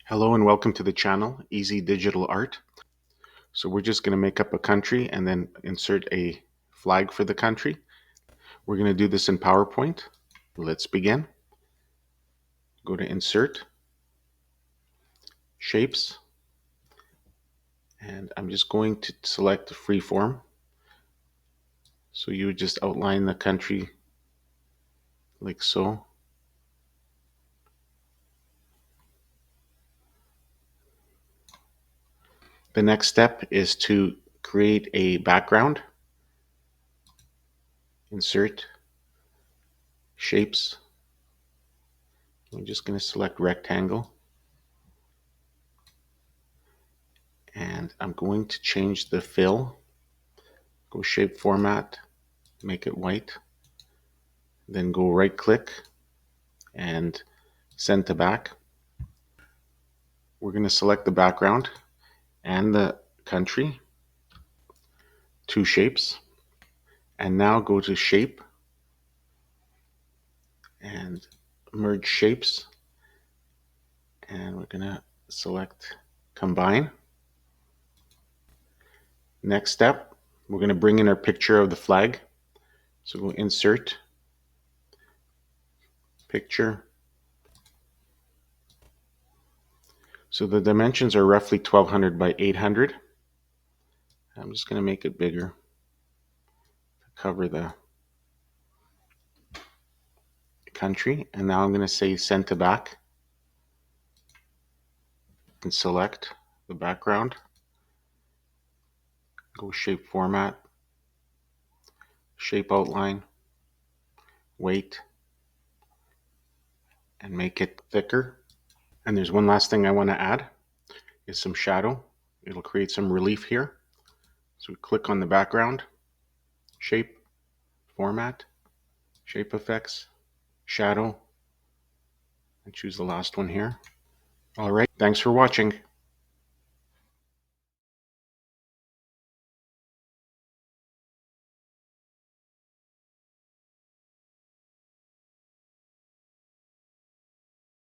Hello and welcome to the channel, Easy Digital Art. So we're just going to make up a country and then insert a flag for the country. We're going to do this in PowerPoint. Let's begin. Go to Insert, Shapes, and I'm just going to select the freeform. So you would just outline the country like so. The next step is to create a background. Insert, Shapes. I'm just going to select Rectangle. And I'm going to change the fill. Go Shape Format, make it white. Then go right click and send to back. We're going to select the background and the country, two shapes, and now go to Shape and merge shapes, and we're going to select Combine. Next step, we're going to bring in our picture of the flag. So we'll Insert, Picture. So the dimensions are roughly 1200 by 800. I'm just going to make it bigger to cover the country. And now I'm going to say Send to back and select the background. Go Shape Format, Shape Outline, Weight, and make it thicker. And there's one last thing I want to add is some shadow. It'll create some relief here. So we click on the background, Shape, Format, Shape Effects, Shadow, and choose the last one here. All right, thanks for watching.